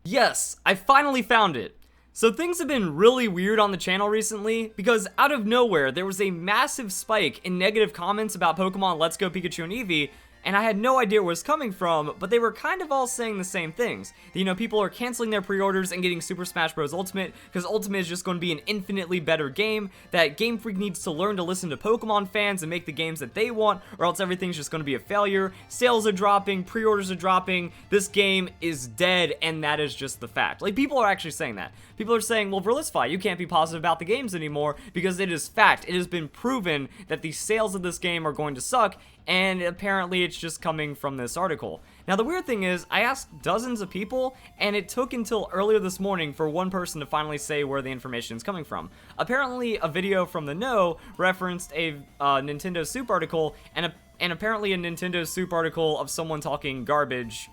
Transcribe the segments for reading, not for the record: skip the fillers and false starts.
Yes, I finally found it. So things have been really weird on the channel recently because out of nowhere there was a massive spike in negative comments about Pokemon Let's Go Pikachu and Eevee, and I had no idea where it was coming from, but they were kind of all saying the same things. You know, people are canceling their pre-orders and getting Super Smash Bros. Ultimate because Ultimate is just going to be an infinitely better game, that Game Freak needs to learn to listen to Pokemon fans and make the games that they want, or else everything's just going to be a failure. Sales are dropping, pre-orders are dropping, this game is dead, and that is just the fact. Like, people are actually saying that. People are saying, well, Verlisify, you can't be positive about the games anymore because it is fact. It has been proven that the sales of this game are going to suck, and apparently it's just coming from this article. Now, the weird thing is, I asked dozens of people, and it took until earlier this morning for one person to finally say where the information is coming from. Apparently, a video from the Know referenced a Nintendo Soup article, and apparently a Nintendo Soup article of someone talking garbage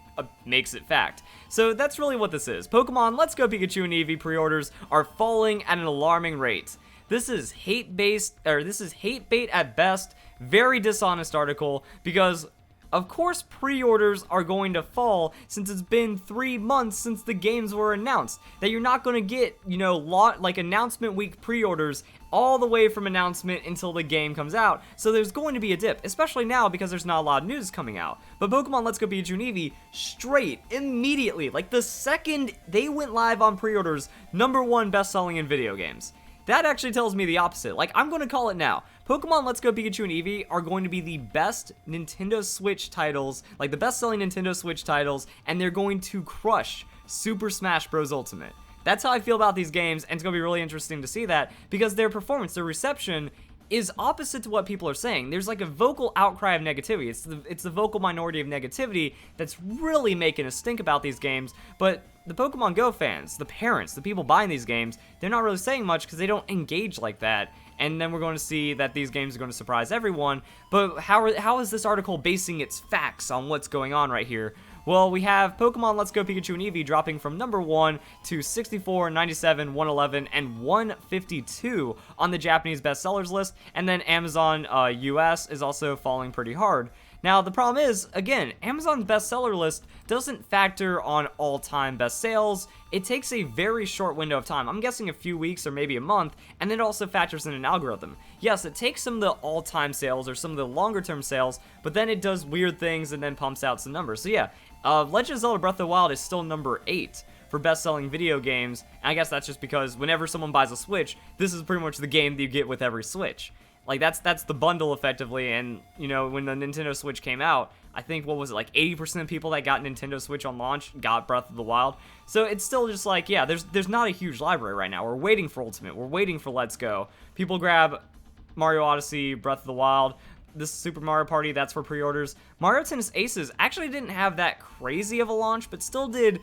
makes it fact. So that's really what this is. Pokemon Let's Go Pikachu and Eevee pre-orders are falling at an alarming rate. This is hate bait at best, very dishonest article, because of course pre-orders are going to fall since it's been 3 months since the games were announced. That you're not going to get, you know, like announcement week pre-orders all the way from announcement until the game comes out. So there's going to be a dip, especially now because there's not a lot of news coming out. But Pokemon Let's Go Pikachu and Eevee, straight, immediately, like the second they went live on pre-orders, #1 best-selling in video games. That actually tells me the opposite. Like, I'm going to call it now. Pokemon Let's Go Pikachu and Eevee are going to be the best Nintendo Switch titles, like the best-selling Nintendo Switch titles, and they're going to crush Super Smash Bros. Ultimate. That's how I feel about these games, and it's going to be really interesting to see that, because their performance, their reception, is opposite to what people are saying. There's like a vocal outcry of negativity. It's the vocal minority of negativity that's really making us think about these games, but the Pokemon Go fans, the parents, the people buying these games, they're not really saying much because they don't engage like that. And then we're going to see that these games are going to surprise everyone. But how is this article basing its facts on what's going on right here? Well, we have Pokemon Let's Go Pikachu and Eevee dropping from #1 to 64, 97, 111, and 152 on the Japanese bestsellers list, and then Amazon US is also falling pretty hard. Now, the problem is, again, Amazon's bestseller list doesn't factor on all-time best sales. It takes a very short window of time. I'm guessing a few weeks or maybe a month, and then it also factors in an algorithm. Yes, it takes some of the all-time sales or some of the longer-term sales, but then it does weird things and then pumps out some numbers. So yeah, Legend of Zelda Breath of the Wild is still #8 for best-selling video games, and I guess that's just because whenever someone buys a Switch, this is pretty much the game that you get with every Switch. Like, that's the bundle, effectively, and, you know, when the Nintendo Switch came out, I think, what was it, like 80% of people that got Nintendo Switch on launch got Breath of the Wild. So it's still just like, yeah, there's not a huge library right now. We're waiting for Ultimate. We're waiting for Let's Go. People grab Mario Odyssey, Breath of the Wild. This Super Mario Party, that's for pre-orders. Mario Tennis Aces actually didn't have that crazy of a launch, but still did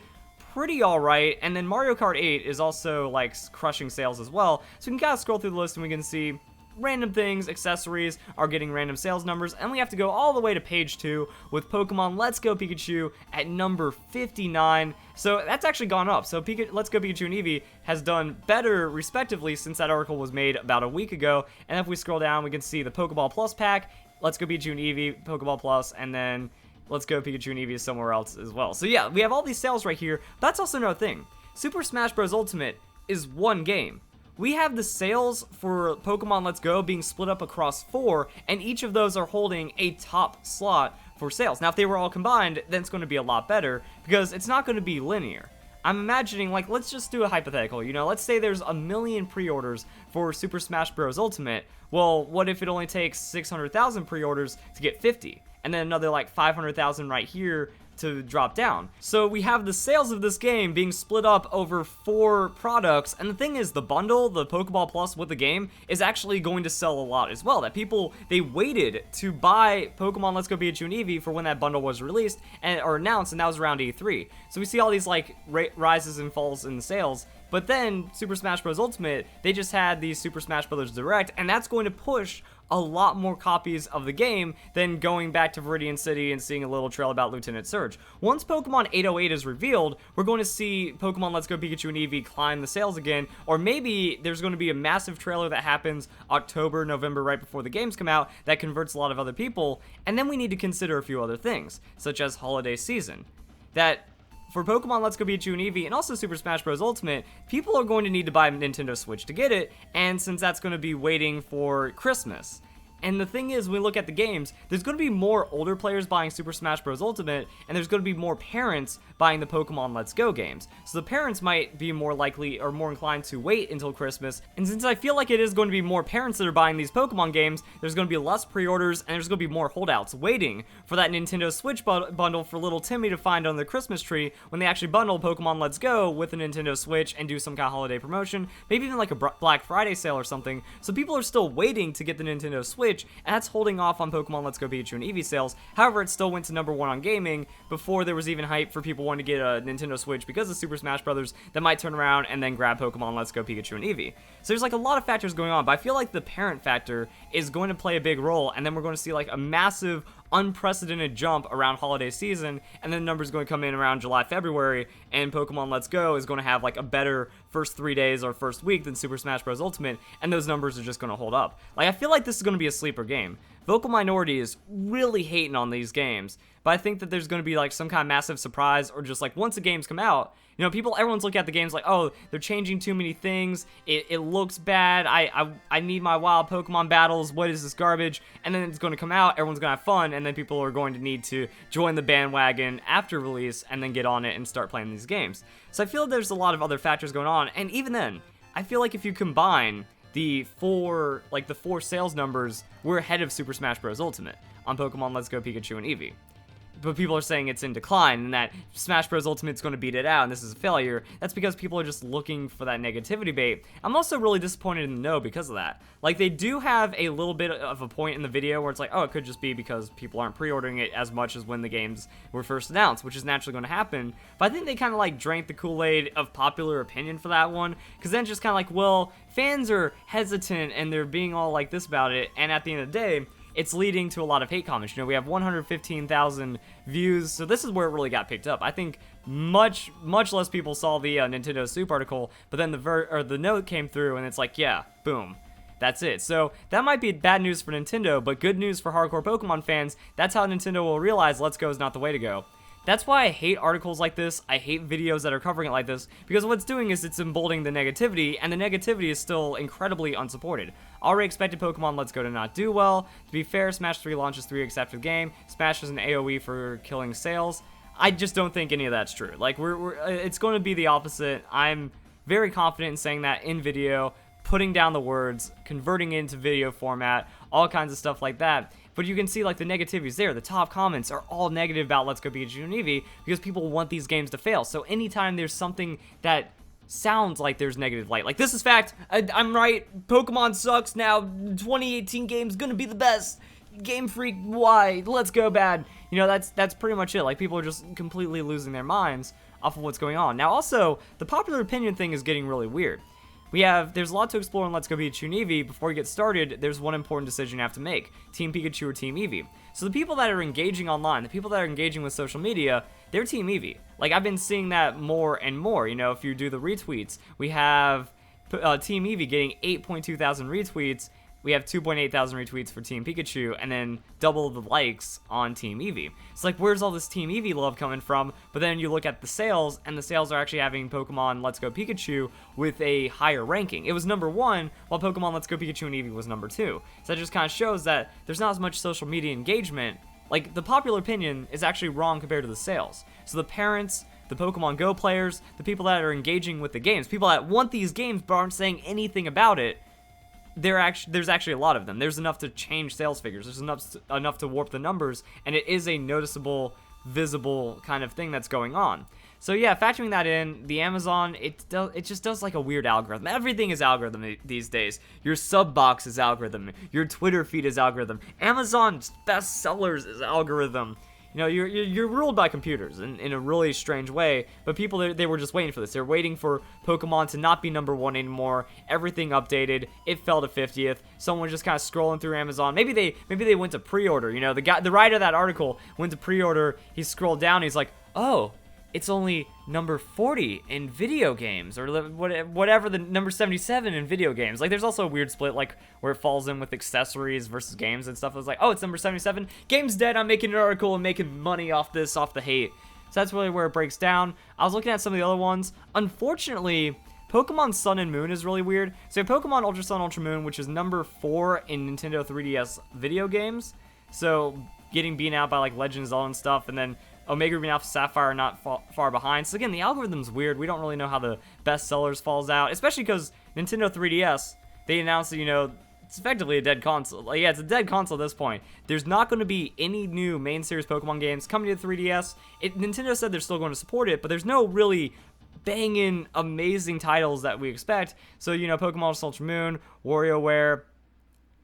pretty alright. And then Mario Kart 8 is also, like, crushing sales as well. So we can kind of scroll through the list and we can see random things, accessories are getting random sales numbers, and we have to go all the way to page 2 with Pokemon Let's Go Pikachu at number 59. So that's actually gone up. So Let's Go Pikachu and Eevee has done better, respectively, since that article was made about a week ago. And if we scroll down, we can see the Pokeball Plus pack, Let's Go Pikachu and Eevee, Pokeball Plus, and then Let's Go Pikachu and Eevee is somewhere else as well. So yeah, we have all these sales right here. That's also another thing. Super Smash Bros. Ultimate is one game. We have the sales for Pokemon Let's Go being split up across 4, and each of those are holding a top slot for sales. Now, if they were all combined, then it's going to be a lot better, because it's not going to be linear. I'm imagining, like, let's just do a hypothetical, you know, let's say there's 1 million pre-orders for Super Smash Bros. Ultimate. Well, what if it only takes 600,000 pre-orders to get 50? And then another, like, 500,000 right here to drop down. So we have the sales of this game being split up over 4 products, and the thing is, the bundle, the Pokeball Plus with the game, is actually going to sell a lot as well. That people, they waited to buy Pokemon Let's Go Pikachu and Eevee for when that bundle was released or announced, and that was around E3. So we see all these, like, rises and falls in sales. But then Super Smash Bros. Ultimate, they just had the Super Smash Bros. Direct, and that's going to push a lot more copies of the game than going back to Viridian City and seeing a little trail about Lieutenant Surge. Once Pokemon 808 is revealed, we're going to see Pokemon Let's Go Pikachu and Eevee climb the sales again, or maybe there's going to be a massive trailer that happens October, November, right before the games come out, that converts a lot of other people, and then we need to consider a few other things, such as holiday season. That for Pokemon Let's Go Pikachu and Eevee, and also Super Smash Bros. Ultimate, people are going to need to buy a Nintendo Switch to get it, and since that's going to be waiting for Christmas. And the thing is, when we look at the games, there's going to be more older players buying Super Smash Bros. Ultimate, and there's going to be more parents buying the Pokemon Let's Go games. So the parents might be more likely or more inclined to wait until Christmas. And since I feel like it is going to be more parents that are buying these Pokemon games, there's going to be less pre-orders, and there's going to be more holdouts waiting for that Nintendo Switch bundle for little Timmy to find on the Christmas tree when they actually bundle Pokemon Let's Go with a Nintendo Switch and do some kind of holiday promotion, maybe even like a Black Friday sale or something. So people are still waiting to get the Nintendo Switch, and that's holding off on Pokemon Let's Go Pikachu and Eevee sales. However, it still went to #1 on gaming before there was even hype for people wanting to get a Nintendo Switch because of Super Smash Bros. That might turn around and then grab Pokemon Let's Go Pikachu and Eevee. So there's like a lot of factors going on, but I feel like the parent factor is going to play a big role, and then we're going to see like a massive unprecedented jump around holiday season, and then the numbers going to come in around July, February, and Pokemon Let's Go is going to have like a better first 3 days or first week than Super Smash Bros. Ultimate, and those numbers are just going to hold up. Like, I feel like this is going to be a sleeper game. Vocal Minority is really hating on these games, but I think that there's going to be like some kind of massive surprise, or just like once the games come out, you know, everyone's looking at the games like, oh, they're changing too many things, it looks bad, I need my wild Pokemon battles, what is this garbage? And then it's going to come out, everyone's going to have fun, and then people are going to need to join the bandwagon after release and then get on it and start playing these games. So I feel there's a lot of other factors going on, and even then, I feel like if you combine the four sales numbers, we're ahead of Super Smash Bros. Ultimate on Pokemon Let's Go Pikachu and Eevee. But people are saying it's in decline and that Smash Bros. Ultimate's going to beat it out and this is a failure. That's because people are just looking for that negativity bait. I'm also really disappointed in the no because of that. Like, they do have a little bit of a point in the video where it's like, oh, it could just be because people aren't pre-ordering it as much as when the games were first announced, which is naturally going to happen. But I think they kind of like drank the Kool-Aid of popular opinion for that one, because then it's just kind of like, well, fans are hesitant and they're being all like this about it, and at the end of the day, it's leading to a lot of hate comments. You know, we have 115,000 views, so this is where it really got picked up. I think much less people saw the Nintendo Soup article, but then the note came through, and it's like, yeah, boom, that's it. So that might be bad news for Nintendo, but good news for hardcore Pokemon fans. That's how Nintendo will realize Let's Go is not the way to go. That's why I hate articles like this, I hate videos that are covering it like this, because what it's doing is it's emboldening the negativity, and the negativity is still incredibly unsupported. Already expected Pokemon Let's Go to not do well. To be fair, Smash 3 launches 3 weeks after the game. Smash is an AoE for killing sales. I just don't think any of that's true. Like, it's going to be the opposite. I'm very confident in saying that in video, putting down the words, converting it into video format, all kinds of stuff like that. But you can see, like, the negativity is there. The top comments are all negative about Let's Go Pikachu and Eevee because people want these games to fail. So anytime there's something that sounds like there's negative light, like, this is fact, I'm right, Pokemon sucks now, 2018 game's gonna be the best, Game Freak, why, Let's Go bad. You know, that's pretty much it. Like, people are just completely losing their minds off of what's going on. Now, also, the popular opinion thing is getting really weird. There's a lot to explore in Let's Go Pikachu and Eevee. Before we get started, there's one important decision you have to make. Team Pikachu or Team Eevee. So the people that are engaging online, the people that are engaging with social media, they're Team Eevee. Like, I've been seeing that more and more. You know, if you do the retweets, we have Team Eevee getting 8.2 thousand retweets. We have 2.8 thousand retweets for Team Pikachu, and then double the likes on Team Eevee. It's like, where's all this Team Eevee love coming from? But then you look at the sales, and the sales are actually having Pokemon Let's Go Pikachu with a higher ranking. It was #1, while Pokemon Let's Go Pikachu and Eevee was #2. So that just kind of shows that there's not as much social media engagement. Like, the popular opinion is actually wrong compared to the sales. So the parents, the Pokemon Go players, the people that are engaging with the games, people that want these games but aren't saying anything about it, there's actually a lot of them. There's enough to change sales figures. There's enough to warp the numbers, and it is a noticeable, visible kind of thing that's going on. So yeah, factoring that in, the Amazon, it just does like a weird algorithm. Everything is algorithm these days. Your sub box is algorithm. Your Twitter feed is algorithm. Amazon's best sellers is algorithm. You know, you're ruled by computers in a really strange way, but people, they were just waiting for this. They're waiting for Pokemon to not be #1 anymore. Everything updated. It fell to 50th. Someone just kind of scrolling through Amazon. Maybe they went to pre-order. You know, the writer of that article went to pre-order. He scrolled down. He's like, oh, it's only #40 in video games, or whatever, the #77 in video games. Like, there's also a weird split, like, where it falls in with accessories versus games and stuff. It's like, oh, it's #77, game's dead, I'm making an article and making money off this, off the hate. So that's really where it breaks down. I was looking at some of the other ones. Unfortunately, Pokemon Sun and Moon is really weird. So you have Pokemon Ultra Sun, Ultra Moon, which is number 4 in Nintendo 3DS video games. So getting beaten out by like Legend of Zelda and stuff, and then Omega Ruby and Alpha Sapphire are not far behind. So again, the algorithm's weird. We don't really know how the best sellers falls out, especially because Nintendo 3DS, they announced that, you know, it's effectively a dead console. Like, yeah, it's a dead console at this point. There's not going to be any new main series Pokemon games coming to the 3DS. Nintendo said they're still going to support it, but there's no really banging amazing titles that we expect. So, you know, Pokemon Sun Ultra Moon, WarioWare,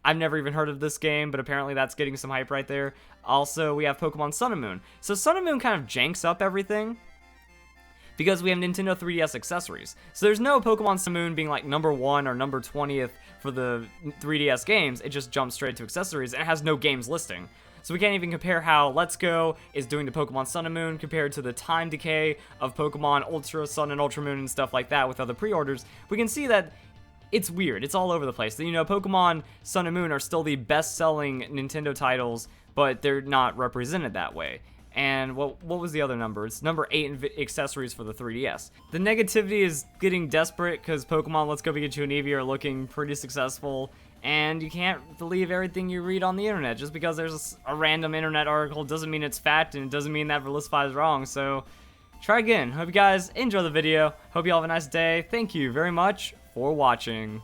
I've never even heard of this game, but apparently that's getting some hype right there. Also, we have Pokemon Sun and Moon. So Sun and Moon kind of janks up everything because we have Nintendo 3DS accessories. So there's no Pokemon Sun and Moon being like number 1 or number 20th for the 3DS games. It just jumps straight to accessories and it has no games listing. So we can't even compare how Let's Go is doing to Pokemon Sun and Moon compared to the time decay of Pokemon Ultra Sun and Ultra Moon and stuff like that with other pre-orders. We can see that it's weird. It's all over the place. You know, Pokemon Sun and Moon are still the best-selling Nintendo titles, but they're not represented that way. And what was the other number? It's number 8 in accessories for the 3DS. The negativity is getting desperate because Pokemon Let's Go Pikachu and Eevee are looking pretty successful, and you can't believe everything you read on the internet. Just because there's a random internet article doesn't mean it's fact, and it doesn't mean that Verlisify is wrong, so try again. Hope you guys enjoy the video. Hope you all have a nice day. Thank you very much for watching.